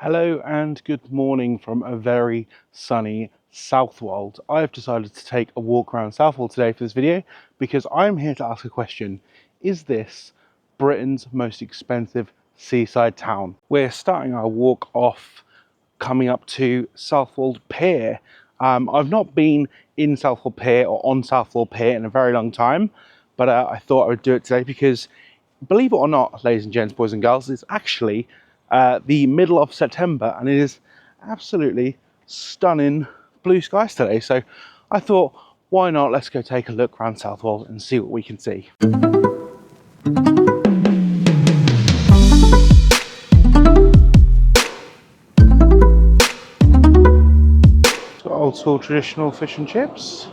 Hello and good morning from a very sunny Southwold. I have decided to take a walk around Southwold today for this video because I'm here to ask a question. Is this Britain's most expensive seaside town? We're starting our walk off coming up to Southwold Pier. I've not been in Southwold Pier or on Southwold Pier in a very long time, but I thought I would do it today because, believe it or not, ladies and gents, boys and girls, it's actually the middle of September and it is absolutely stunning blue skies today. So I thought, why not? Let's go take a look around Southwold and see what we can see. So old school traditional fish and chips.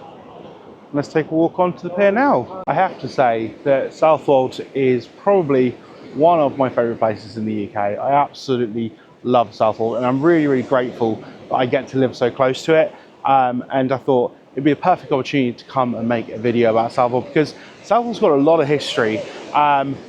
Let's take a walk onto the pier now. I have to say that Southwold is probably one of my favourite places in the UK. I absolutely love Southwold and I'm really grateful that I get to live so close to it. And I thought it'd be a perfect opportunity to come and make a video about Southwold because Southwold's got a lot of history,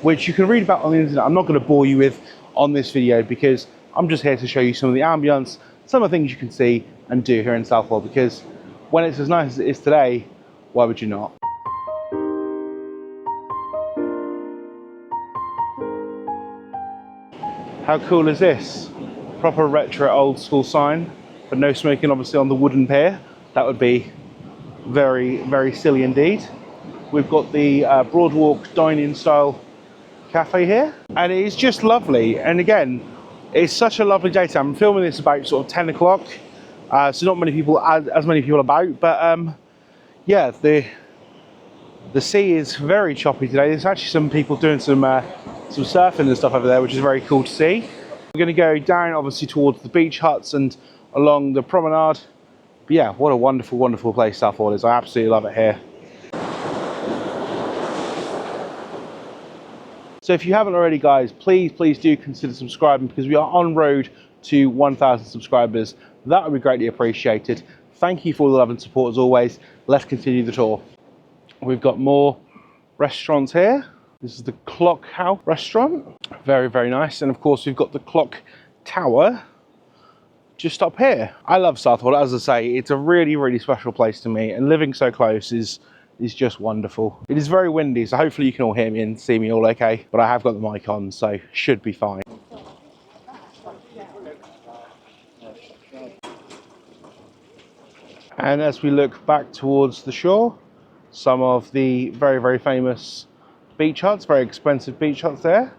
which you can read about on the internet. I'm not going to bore you with on this video because I'm just here to show you some of the ambience, some of the things you can see and do here in Southwold, because when it's as nice as it is today, why would you not? How cool is this? Proper retro old school sign, but no smoking obviously on the wooden pier. That would be very silly indeed. We've got the Broadwalk dine-in style cafe here, and it is just lovely. And again, it's such a lovely day today. I'm filming this about sort of 10 o'clock, so not many people, as many people about, but yeah, the sea is very choppy today. There's actually some people doing some surfing and stuff over there, which is very cool to see. We're going to go down obviously towards the beach huts and along the promenade. But yeah, what a wonderful place Southwold is. I absolutely love it here. So if you haven't already, guys, please do consider subscribing because we are en road to 1,000 subscribers. That would be greatly appreciated. Thank you for all the love and support as always. Let's continue the tour. We've got more restaurants here. This is the Clock House restaurant. Very nice. And of course, we've got the Clock Tower just up here. I love Southwold. As I say, it's a really special place to me, and living so close is just wonderful. It is very windy, so hopefully you can all hear me and see me all okay, but I have got the mic on, so should be fine. And as we look back towards the shore, some of the very famous beach huts, very expensive beach huts there,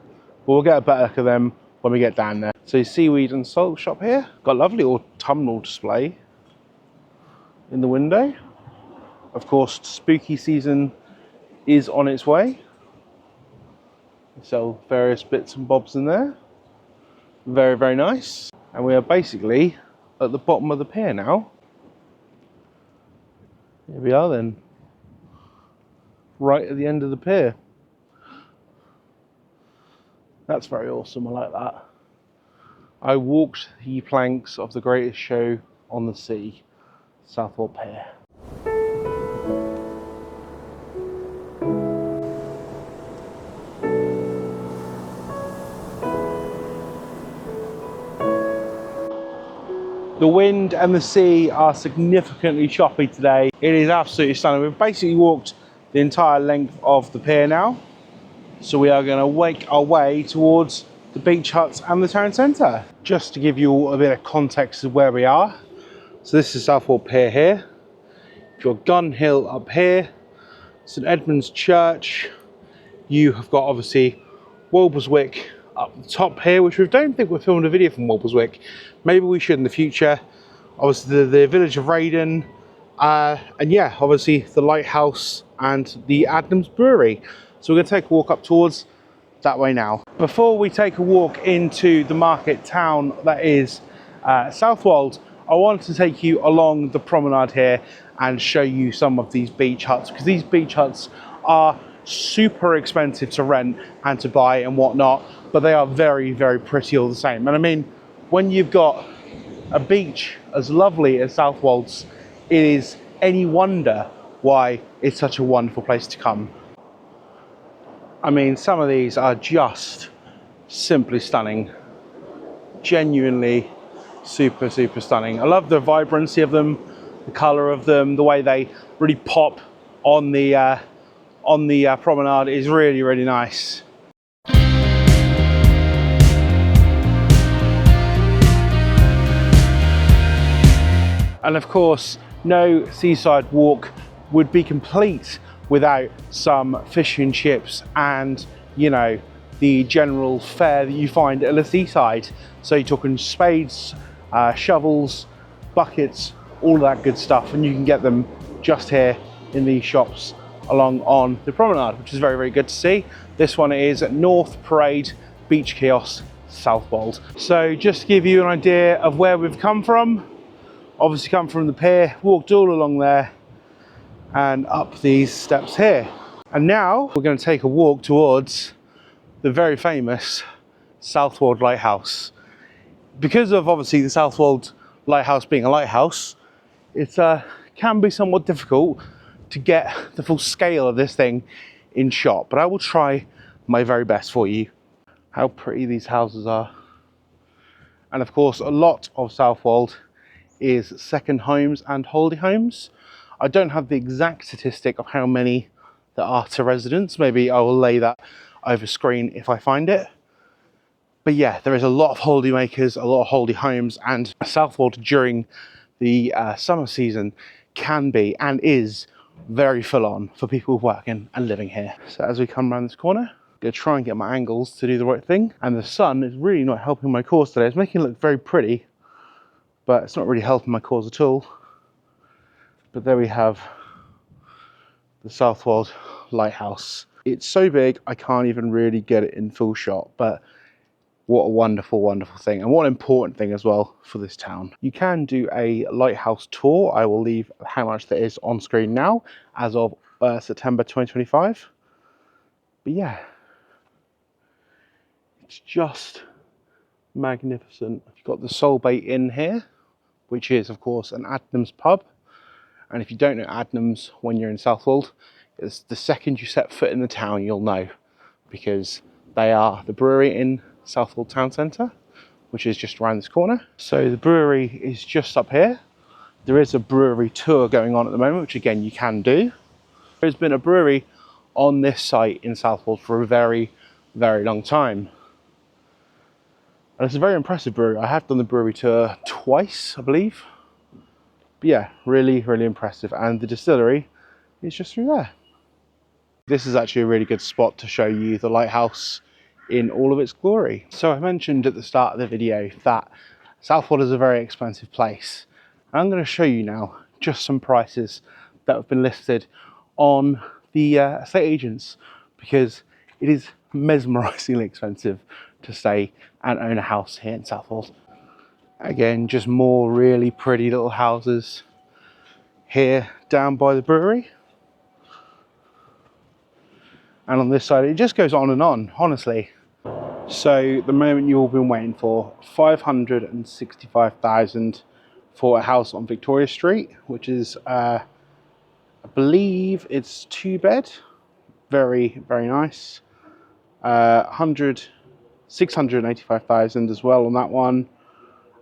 but we'll get a better look at them when we get down there. So seaweed and salt shop here, got a lovely autumnal display in the window. Of course, spooky season is on its way. They sell various bits and bobs in there. Very nice. And we are basically at the bottom of the pier now. Here we are then, right at the end of the pier. That's very awesome, I like that. I walked the planks of the greatest show on the sea, Southwold Pier. The wind and the sea are significantly choppy today. It is absolutely stunning. We've basically walked the entire length of the pier now. So we are going to make our way towards the beach huts and the town centre. Just to give you all a bit of context of where we are. So this is Southwold Pier here. You've got Gun Hill up here. St Edmund's Church. You have got obviously Walberswick up the top here, which we don't think we're filming a video from Walberswick. Maybe we should in the future. Obviously the village of Raiden, and yeah, obviously the lighthouse and the Adnams Brewery. So we're going to take a walk up towards that way now. Before we take a walk into the market town that is Southwold, I wanted to take you along the promenade here and show you some of these beach huts, because these beach huts are super expensive to rent and to buy and whatnot, but they are very pretty all the same. And I mean, when you've got a beach as lovely as Southwold's, it is any wonder why it's such a wonderful place to come. I mean, some of these are just simply stunning. genuinely super, super stunning. I love the vibrancy of them, the colour of them, the way they really pop on the promenade is really, really nice. And of course, no seaside walk would be complete without some fish and chips and, you know, the general fare that you find at the seaside. So you're talking spades, shovels, buckets, all of that good stuff, and you can get them just here in these shops along on the promenade, which is very, very good to see. This one is at North Parade Beach Kiosk, Southwold. So just to give you an idea of where we've come from, obviously come from the pier, walked all along there and up these steps here. And now we're going to take a walk towards the very famous Southwold Lighthouse. Because of obviously the Southwold Lighthouse being a lighthouse, it can be somewhat difficult to get the full scale of this thing in shot, but I will try my very best for you. How pretty these houses are. And of course, a lot of Southwold is second homes and holiday homes. I don't have the exact statistic of how many there are to residents. Maybe I will lay that over screen if I find it. But yeah, there is a lot of holiday makers, a lot of holiday homes, and Southwold during the summer season can be and is very full on for people working and living here. So as we come around this corner, I'm gonna try and get my angles to do the right thing. And the sun is really not helping my cause today. It's making it look very pretty, but it's not really helping my cause at all. But there we have the Southwold Lighthouse. It's so big, I can't even really get it in full shot, but what a wonderful, wonderful thing. And what an important thing as well for this town. You can do a lighthouse tour. I will leave how much that is on screen now as of September 2025. But yeah, it's just magnificent. You've got the Soul Bay Inn here, which is of course an Adnams pub. And if you don't know Adnams when you're in Southwold, it's the second you set foot in the town you'll know, because they are the brewery in Southwold Town Centre, which is just around this corner. So the brewery is just up here. There is a brewery tour going on at the moment, which again you can do. There's been a brewery on this site in Southwold for a very, very long time. And it's a very impressive brewery. I have done the brewery tour twice, I believe. But yeah, really, really impressive. And the distillery is just through there. This is actually a really good spot to show you the lighthouse in all of its glory. So I mentioned at the start of the video that Southwold is a very expensive place. And I'm going to show you now just some prices that have been listed on the estate agents, because it is mesmerisingly expensive to stay and own a house here in Southwold. Again, just more really pretty little houses here down by the brewery. And on this side, it just goes on and on, honestly. So the moment you've all been waiting for, 565,000 for a house on Victoria Street, which is, I believe it's 2-bed. Very, very nice. 685,000 as well on that one.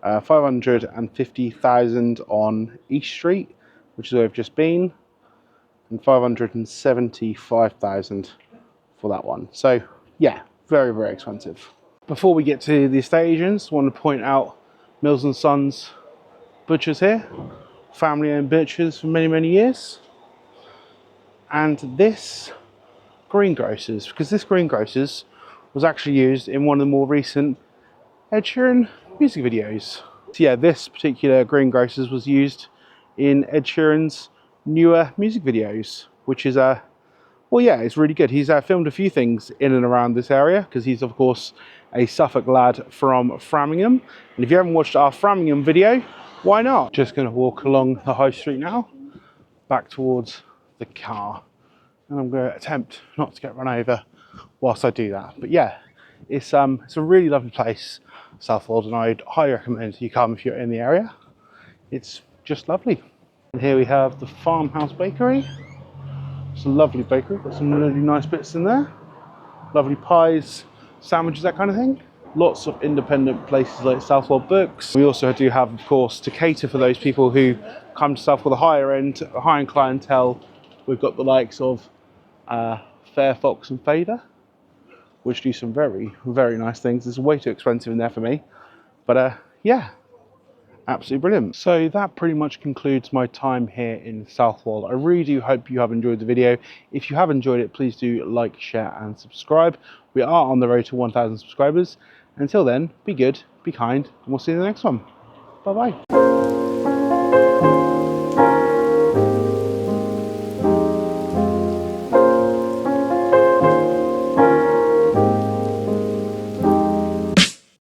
550,000 on East Street, which is where I've just been, and 575,000 for that one. So yeah, very, very expensive. Before we get to the estate agents, I want to point out Mills and Sons Butchers here, family-owned butchers for many, many years, and this greengrocers, because this greengrocers was actually used in one of the more recent Ed Sheeran music videos. So yeah, this particular greengrocers was used in Ed Sheeran's newer music videos, which is well, yeah, it's really good. He's filmed a few things in and around this area, because he's of course a Suffolk lad from Framingham. And if you haven't watched our Framingham video, why not? Just going to walk along the high street now, back towards the car, and I'm going to attempt not to get run over whilst I do that. But yeah, it's a really lovely place, Southwold, and I'd highly recommend you come if you're in the area. It's just lovely. And here we have the Farmhouse Bakery. It's a lovely bakery, got some really nice bits in there. Lovely pies, sandwiches, that kind of thing. lots of independent places like Southwold Books. We also do have, of course, to cater for those people who come to Southwold, the higher end clientele. We've got the likes of Fair Fox and Fader, which do some very, very nice things. It's way too expensive in there for me, but yeah, absolutely brilliant. So that pretty much concludes my time here in Southwold. I really do hope you have enjoyed the video. If you have enjoyed it, please do like, share and subscribe. We are on the road to 1,000 subscribers. Until then, be good, be kind, and we'll see you in the next one. Bye bye.